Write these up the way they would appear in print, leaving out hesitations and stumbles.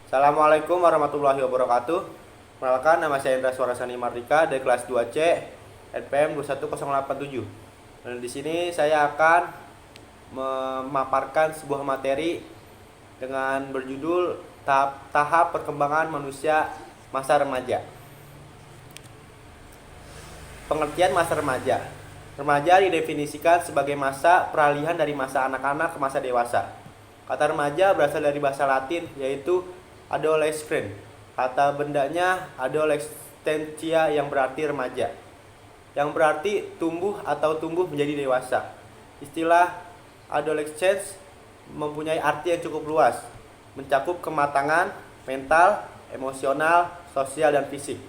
Assalamualaikum warahmatullahi wabarakatuh. Perkenalkan, nama saya Indra Suarasani Mardika dari kelas 2C NPM 21087. Dan di sini saya akan memaparkan sebuah materi dengan berjudul tahap perkembangan manusia masa remaja. Pengertian masa remaja. Remaja didefinisikan sebagai masa peralihan dari masa anak-anak ke masa dewasa. Kata remaja berasal dari bahasa Latin, yaitu adolescens. Kata bendanya adolescentia, yang berarti remaja, yang berarti tumbuh atau tumbuh menjadi dewasa. Istilah adolescens mempunyai arti yang cukup luas, mencakup kematangan mental, emosional, sosial, dan fisik.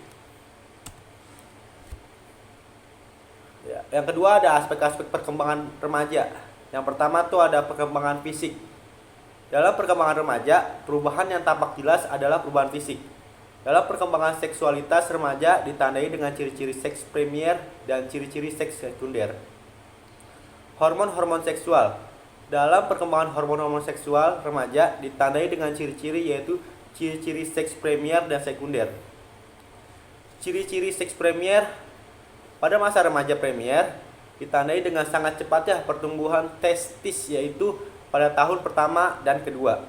Yang kedua ada aspek-aspek perkembangan remaja. Yang pertama tuh ada perkembangan fisik. Dalam perkembangan remaja, perubahan yang tampak jelas adalah perubahan fisik. Dalam perkembangan seksualitas remaja ditandai dengan ciri-ciri seks primer dan ciri-ciri seks sekunder. Hormon-hormon seksual. Dalam perkembangan hormon-hormon seksual remaja ditandai dengan ciri-ciri, yaitu ciri-ciri seks primer dan sekunder. Ciri-ciri seks primer pada masa remaja primer ditandai dengan sangat cepatnya pertumbuhan testis, yaitu pada tahun pertama dan kedua.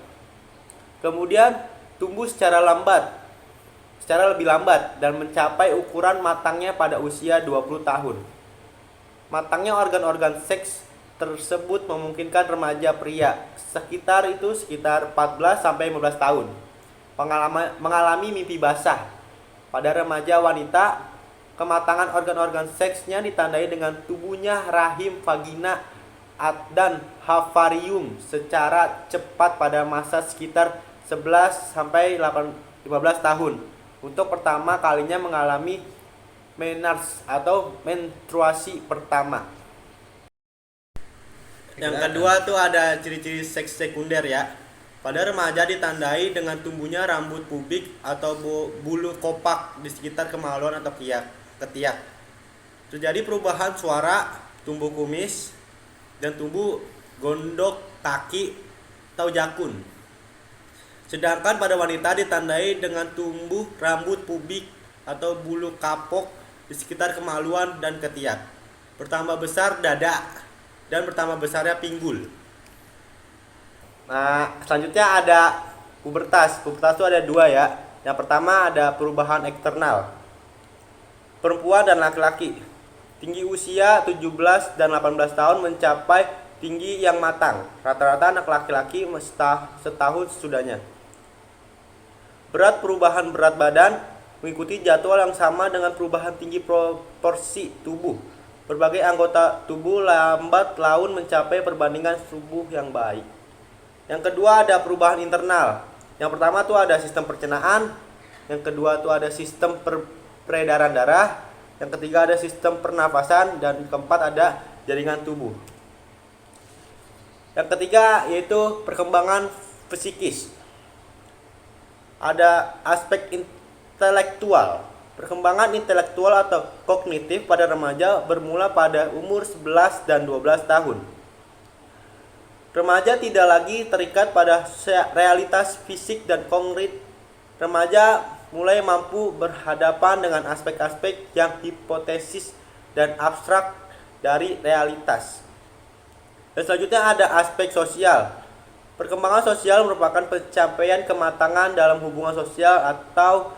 Kemudian tumbuh secara lebih lambat dan mencapai ukuran matangnya pada usia 20 tahun. Matangnya organ-organ seks tersebut memungkinkan remaja pria sekitar 14 sampai 15 tahun mengalami mimpi basah. Pada remaja wanita, kematangan organ-organ seksnya ditandai dengan tubuhnya rahim, vagina, dan havarium secara cepat pada masa sekitar 11 sampai 15 tahun untuk pertama kalinya mengalami menarche atau menstruasi pertama. Yang kedua tuh ada ciri-ciri seks sekunder ya. Pada remaja ditandai dengan tumbuhnya rambut pubik atau bulu kopak di sekitar kemaluan atau ketiak. Terjadi perubahan suara, tumbuh kumis, dan tumbuh gondok kaki atau jakun. Sedangkan pada wanita ditandai dengan tumbuh rambut pubik atau bulu kapok di sekitar kemaluan dan ketiak. Bertambah besar dada dan bertambah besarnya pinggul. Nah, selanjutnya ada pubertas. Pubertas itu ada dua ya. Yang pertama ada perubahan eksternal. Perempuan dan laki-laki. Tinggi usia 17 dan 18 tahun mencapai tinggi yang matang. Rata-rata anak laki-laki setahun sesudahnya. Perubahan berat badan mengikuti jadwal yang sama dengan perubahan tinggi proporsi tubuh. Berbagai anggota tubuh lambat laun mencapai perbandingan tubuh yang baik. Yang kedua ada perubahan internal. Yang pertama tuh ada sistem pencernaan. Yang kedua tuh ada sistem peredaran darah. Yang ketiga ada sistem pernafasan, dan keempat ada jaringan tubuh. Yang ketiga yaitu perkembangan psikis. Ada aspek intelektual. Perkembangan intelektual atau kognitif pada remaja bermula pada umur 11 dan 12 tahun. Remaja tidak lagi terikat pada realitas fisik dan konkret. Remaja mulai mampu berhadapan dengan aspek-aspek yang hipotesis dan abstrak dari realitas. Dan selanjutnya ada aspek sosial. Perkembangan sosial merupakan pencapaian kematangan dalam hubungan sosial atau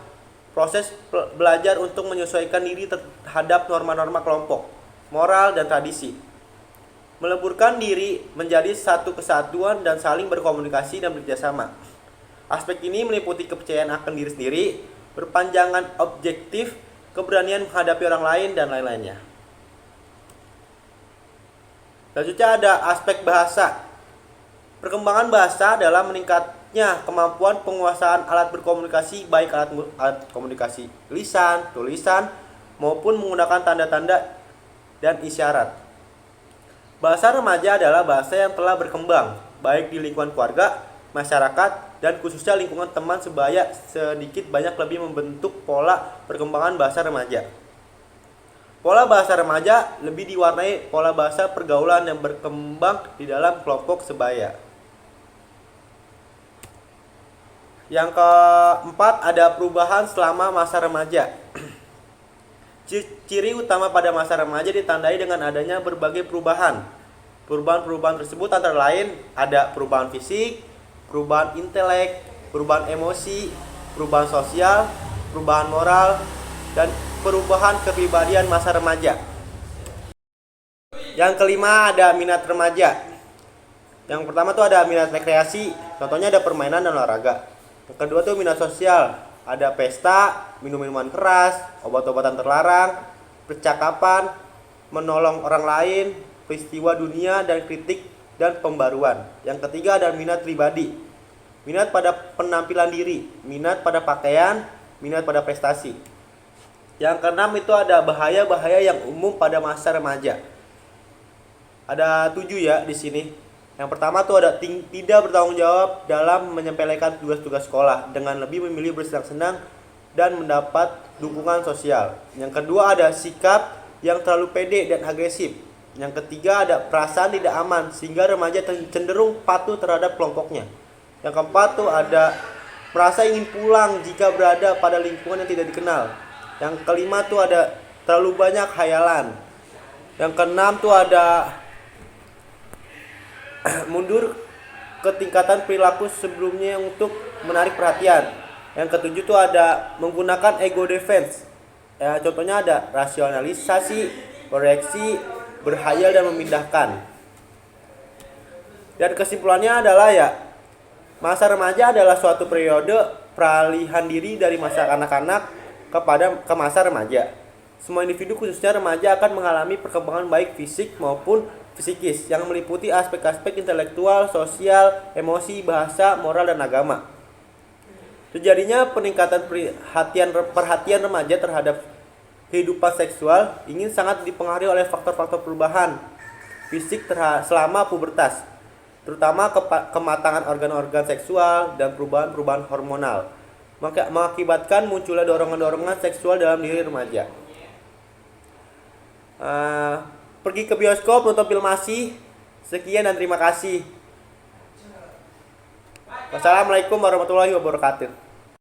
proses belajar untuk menyesuaikan diri terhadap norma-norma kelompok, moral, dan tradisi. Meleburkan diri menjadi satu kesatuan dan saling berkomunikasi dan bekerjasama. Aspek ini meliputi kepercayaan akan diri sendiri, berpandangan objektif, keberanian menghadapi orang lain, dan lain-lainnya. Selanjutnya ada aspek bahasa. Perkembangan bahasa adalah meningkatnya kemampuan penguasaan alat berkomunikasi, baik alat komunikasi lisan, tulisan, maupun menggunakan tanda-tanda dan isyarat. Bahasa remaja adalah bahasa yang telah berkembang, baik di lingkungan keluarga, masyarakat, dan khususnya lingkungan teman sebaya sedikit banyak lebih membentuk pola perkembangan bahasa remaja. Pola bahasa remaja lebih diwarnai pola bahasa pergaulan yang berkembang di dalam kelompok sebaya. Yang keempat, ada perubahan selama masa remaja. Ciri utama pada masa remaja ditandai dengan adanya berbagai perubahan. Perubahan-perubahan tersebut antara lain ada perubahan fisik, perubahan intelek, perubahan emosi, perubahan sosial, perubahan moral, dan perubahan kepribadian masa remaja. Yang kelima, ada minat remaja. Yang pertama tuh ada minat rekreasi, contohnya ada permainan dan olahraga. Yang kedua tuh minat sosial, ada pesta, minum-minuman keras, obat-obatan terlarang, percakapan, menolong orang lain, peristiwa dunia dan kritik dan pembaruan. Yang ketiga ada minat pribadi, minat pada penampilan diri, minat pada pakaian, minat pada prestasi. Yang keenam itu ada bahaya-bahaya yang umum pada masa remaja. Ada 7 ya di sini. Yang pertama tuh ada tidak bertanggung jawab dalam menyepelekan tugas-tugas sekolah dengan lebih memilih bersenang-senang dan mendapat dukungan sosial. Yang kedua ada sikap yang terlalu pede dan agresif. Yang ketiga ada perasaan tidak aman sehingga remaja cenderung patuh terhadap kelompoknya. Yang keempat tuh ada merasa ingin pulang jika berada pada lingkungan yang tidak dikenal. Yang kelima tuh ada terlalu banyak khayalan. Yang keenam tuh ada mundur ke tingkatan perilaku sebelumnya untuk menarik perhatian. Yang ketujuh tuh ada menggunakan ego defense. Ya, contohnya ada rasionalisasi, koreksi, berhayal dan memindahkan. Dan kesimpulannya adalah ya, masa remaja adalah suatu periode peralihan diri dari masa kanak-kanak ke masa remaja. Semua individu khususnya remaja akan mengalami perkembangan baik fisik maupun psikis yang meliputi aspek-aspek intelektual, sosial, emosi, bahasa, moral, dan agama. Terjadinya peningkatan perhatian remaja terhadap kehidupan seksual ingin sangat dipengaruhi oleh faktor-faktor perubahan fisik selama pubertas, terutama kematangan organ-organ seksual dan perubahan-perubahan hormonal, mengakibatkan munculnya dorongan-dorongan seksual dalam diri remaja. Pergi ke bioskop, nonton film asih. Sekian dan terima kasih. Wassalamualaikum warahmatullahi wabarakatuh.